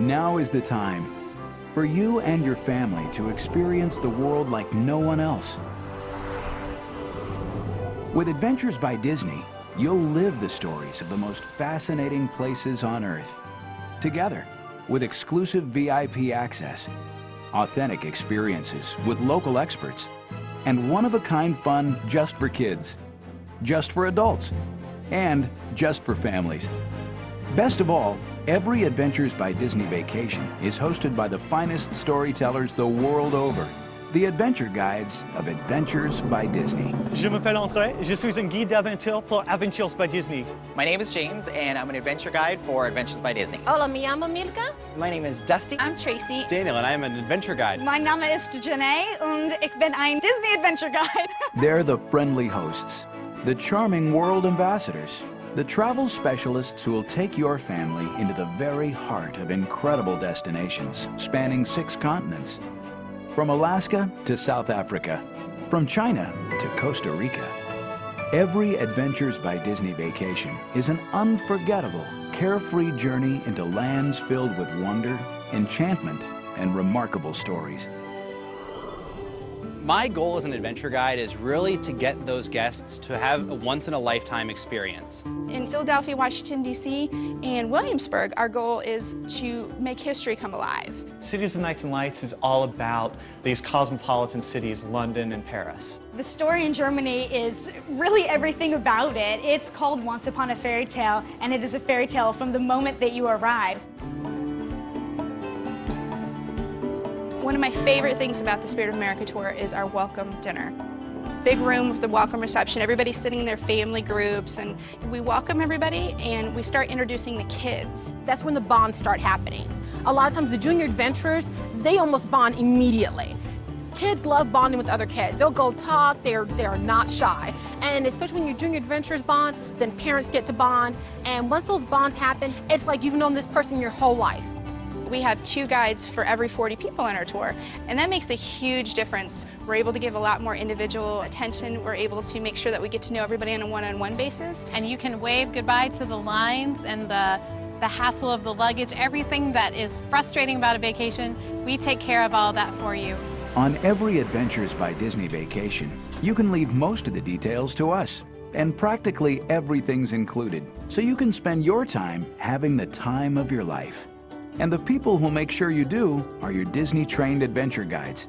Now is the time for you and your family to experience the world like no one else. With Adventures by Disney, you'll live the stories of the most fascinating places on Earth. Together, with exclusive VIP access, authentic experiences with local experts, and one-of-a-kind fun just for kids, just for adults, and just for families. Best of all, every Adventures by Disney vacation is hosted by the finest storytellers the world over, the adventure guides of Adventures by Disney. Je m'appelle André, je suis un guide d'aventure pour Adventures by Disney. My name is James, and I'm an adventure guide for Adventures by Disney. Hola, me llamo Milka. My name is Dusty. I'm Tracy. Daniel, and I'm an adventure guide. Mein Name ist Janae und ich bin ein Disney Adventure Guide. They're the friendly hosts, the charming world ambassadors, the travel specialists who will take your family into the very heart of incredible destinations spanning 6 continents. From Alaska to South Africa, from China to Costa Rica. Every Adventures by Disney vacation is an unforgettable, carefree journey into lands filled with wonder, enchantment, and remarkable stories. My goal as an adventure guide is really to get those guests to have a once-in-a-lifetime experience. In Philadelphia, Washington, D.C., and Williamsburg, our goal is to make history come alive. Cities of Nights and Lights is all about these cosmopolitan cities, London and Paris. The story in Germany is really everything about it. It's called Once Upon a Fairy Tale, and it is a fairy tale from the moment that you arrive. One of my favorite things about the Spirit of America tour is our welcome dinner. Big room with the welcome reception, everybody's sitting in their family groups, and we welcome everybody and we start introducing the kids. That's when the bonds start happening. A lot of times the junior adventurers, they almost bond immediately. Kids love bonding with other kids. They'll go talk, they're not shy. And especially when your junior adventurers bond, then parents get to bond. And once those bonds happen, it's like you've known this person your whole life. We have 2 guides for every 40 people on our tour, and that makes a huge difference. We're able to give a lot more individual attention. We're able to make sure that we get to know everybody on a one-on-one basis. And you can wave goodbye to the lines and the hassle of the luggage, everything that is frustrating about a vacation. We take care of all that for you. On every Adventures by Disney vacation, you can leave most of the details to us, and practically everything's included, so you can spend your time having the time of your life. And the people who'll make sure you do are your Disney-trained adventure guides.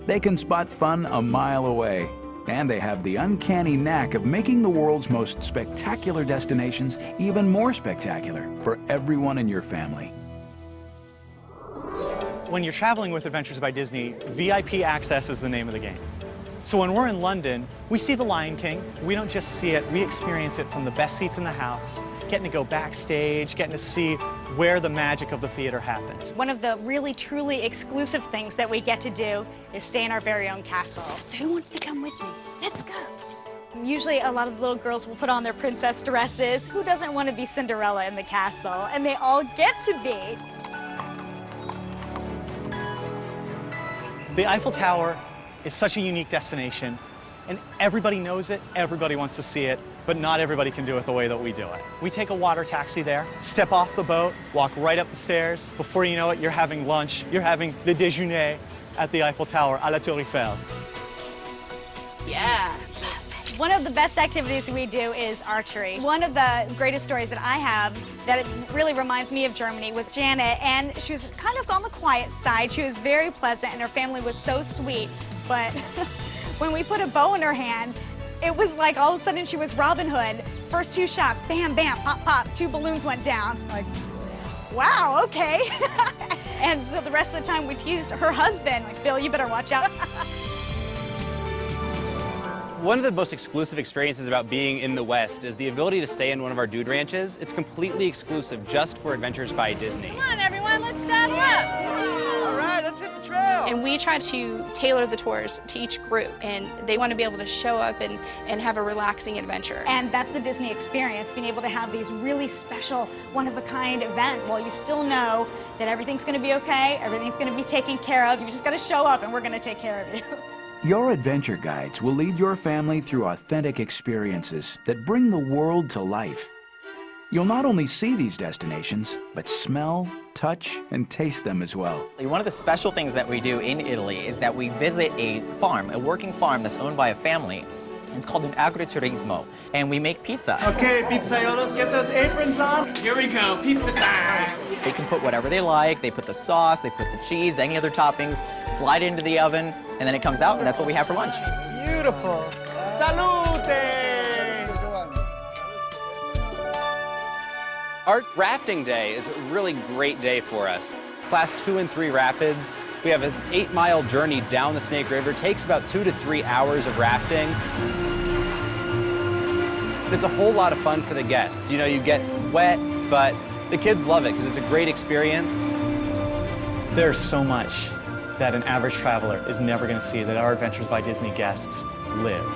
They can spot fun a mile away, and they have the uncanny knack of making the world's most spectacular destinations even more spectacular for everyone in your family. When you're traveling with Adventures by Disney, VIP access is the name of the game. So when we're in London, we see The Lion King. We don't just see it, we experience it from the best seats in the house, getting to go backstage, getting to see where the magic of the theater happens. One of the really, truly exclusive things that we get to do is stay in our very own castle. So who wants to come with me? Let's go. Usually a lot of the little girls will put on their princess dresses. Who doesn't want to be Cinderella in the castle? And they all get to be. The Eiffel Tower is such a unique destination, and everybody knows it, everybody wants to see it, but not everybody can do it the way that we do it. We take a water taxi there, step off the boat, walk right up the stairs. Before you know it, you're having lunch, you're having le déjeuner at the Eiffel Tower, à la Tour Eiffel. Yes. One of the best activities we do is archery. One of the greatest stories that I have that it really reminds me of Germany was Janet, and she was kind of on the quiet side. She was very pleasant, and her family was so sweet. But when we put a bow in her hand, it was like all of a sudden she was Robin Hood. First 2 shots, bam, bam, pop, pop, 2 balloons went down. Like, wow, okay. And so the rest of the time we teased her husband, like, Bill, you better watch out. One of the most exclusive experiences about being in the West is the ability to stay in one of our dude ranches. It's completely exclusive just for Adventures by Disney. Come on, everyone, let's saddle up. All right, let's hit the trail. And we try to tailor the tours to each group, and they want to be able to show up and have a relaxing adventure. And that's the Disney experience, being able to have these really special, one-of-a-kind events. Well, you still know that everything's going to be okay, everything's going to be taken care of. You just got to show up, and we're going to take care of you. Your adventure guides will lead your family through authentic experiences that bring the world to life. You'll not only see these destinations, but smell, touch, and taste them as well. One of the special things that we do in Italy is that we visit a farm, a working farm that's owned by a family. It's called an agriturismo, and we make pizza. Okay, pizzaiolos, get those aprons on. Here we go, pizza time. They can put whatever they like. They put the sauce, they put the cheese, any other toppings, slide it into the oven, and then it comes out, and that's what we have for lunch. Beautiful. Salute! Our rafting day is a really great day for us. Class 2 and 3 rapids. We have an 8-mile journey down the Snake River. It takes about 2 to 3 hours of rafting. It's a whole lot of fun for the guests. You know, you get wet, but the kids love it because it's a great experience. There's so much that an average traveler is never going to see that our Adventures by Disney guests live.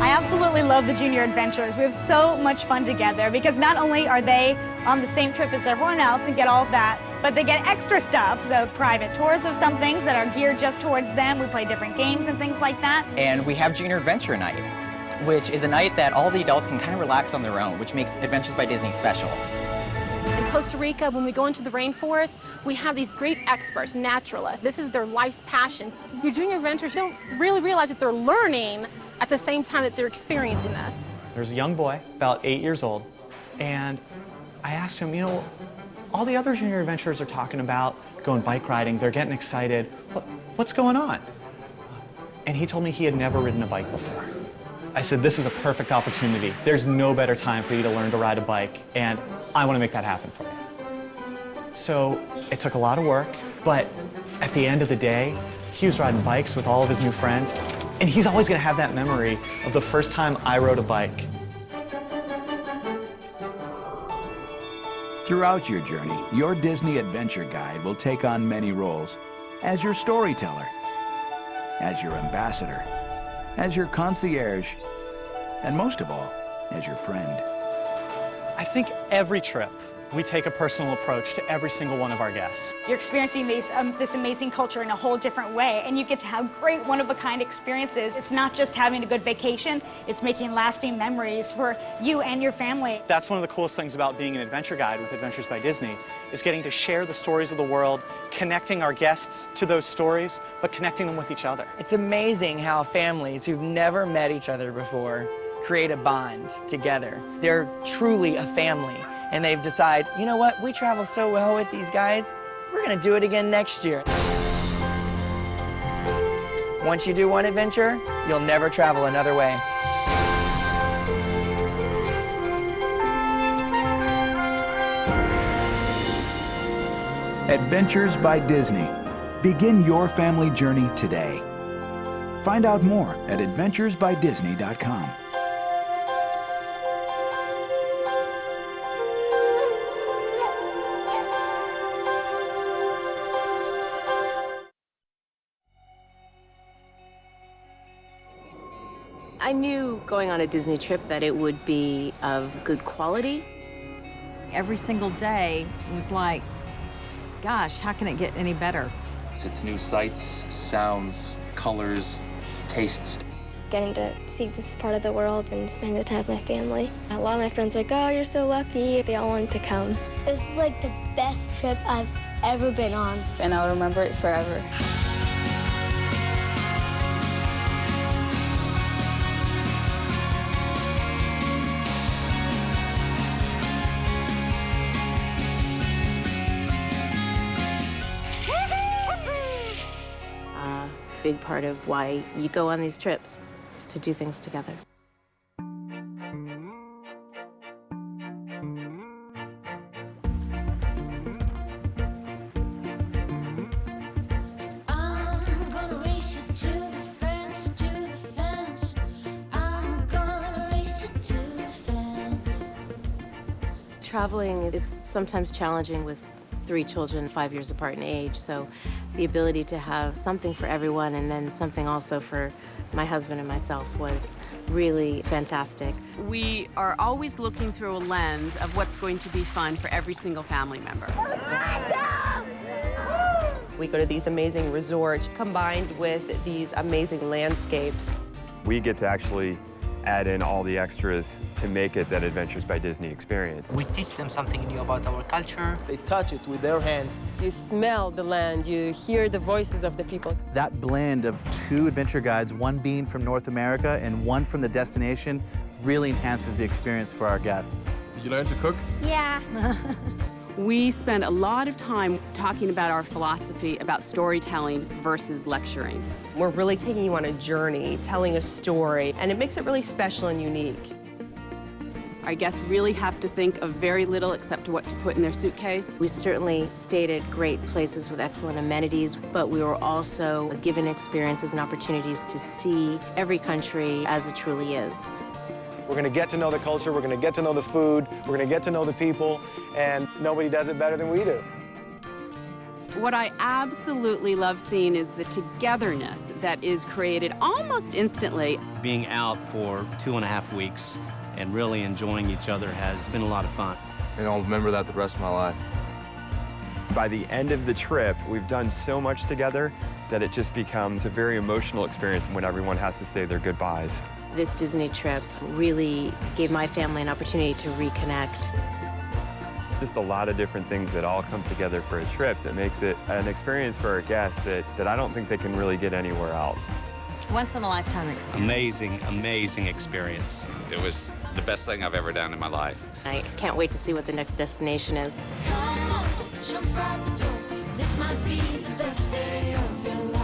I absolutely love the junior adventurers. We have so much fun together because not only are they on the same trip as everyone else and get all of that, but they get extra stuff, so private tours of some things that are geared just towards them. We play different games and things like that. And we have Junior Adventure Night, which is a night that all the adults can kind of relax on their own, which makes Adventures by Disney special. In Costa Rica, when we go into the rainforest, we have these great experts, naturalists. This is their life's passion. Your junior adventurers don't really realize that they're learning at the same time that they're experiencing this. There's a young boy, about 8 years old, and I asked him, you know, all the other junior adventurers are talking about going bike riding, they're getting excited. What's going on? And he told me he had never ridden a bike before. I said, this is a perfect opportunity. There's no better time for you to learn to ride a bike, and I want to make that happen for you. So it took a lot of work, but at the end of the day, he was riding bikes with all of his new friends, and he's always going to have that memory of the first time I rode a bike. Throughout your journey, your Disney Adventure Guide will take on many roles. As your storyteller, as your ambassador, as your concierge, and most of all, as your friend. I think every trip, we take a personal approach to every single one of our guests. You're experiencing this amazing culture in a whole different way, and you get to have great one-of-a-kind experiences. It's not just having a good vacation, it's making lasting memories for you and your family. That's one of the coolest things about being an adventure guide with Adventures by Disney, is getting to share the stories of the world, connecting our guests to those stories, but connecting them with each other. It's amazing how families who've never met each other before create a bond together. They're truly a family. And they've decided, you know what, we travel so well with these guys, we're gonna do it again next year. Once you do one adventure, you'll never travel another way. Adventures by Disney. Begin your family journey today. Find out more at adventuresbydisney.com. I knew going on a Disney trip that it would be of good quality. Every single day was like, gosh, how can it get any better? It's new sights, sounds, colors, tastes. Getting to see this part of the world and spending the time with my family. A lot of my friends were like, oh, you're so lucky. They all wanted to come. This is like the best trip I've ever been on. And I'll remember it forever. Big part of why you go on these trips is to do things together. Traveling is sometimes challenging with 3 children 5 years apart in age, so the ability to have something for everyone and then something also for my husband and myself was really fantastic. We are always looking through a lens of what's going to be fun for every single family member. We go to these amazing resorts combined with these amazing landscapes. We get to actually add in all the extras to make it that Adventures by Disney experience. We teach them something new about our culture. They touch it with their hands. You smell the land, you hear the voices of the people. That blend of two adventure guides, one being from North America and one from the destination, really enhances the experience for our guests. Did you learn to cook? Yeah. We spend a lot of time talking about our philosophy about storytelling versus lecturing. We're really taking you on a journey, telling a story, and it makes it really special and unique. Our guests really have to think of very little except what to put in their suitcase. We certainly stayed at great places with excellent amenities, but we were also given experiences and opportunities to see every country as it truly is. We're going to get to know the culture, we're going to get to know the food, we're going to get to know the people, and nobody does it better than we do. What I absolutely love seeing is the togetherness that is created almost instantly. Being out for 2.5 weeks and really enjoying each other has been a lot of fun. And I'll remember that the rest of my life. By the end of the trip, we've done so much together that it just becomes a very emotional experience when everyone has to say their goodbyes. This Disney trip really gave my family an opportunity to reconnect. Just a lot of different things that all come together for a trip that makes it an experience for our guests that I don't think they can really get anywhere else. Once in a lifetime experience. Amazing, amazing experience. It was the best thing I've ever done in my life. I can't wait to see what the next destination is. Come on, jump out the door. This might be the best day of your life.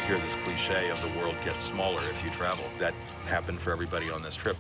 Hear this cliche of the world gets smaller if you travel. That happened for everybody on this trip.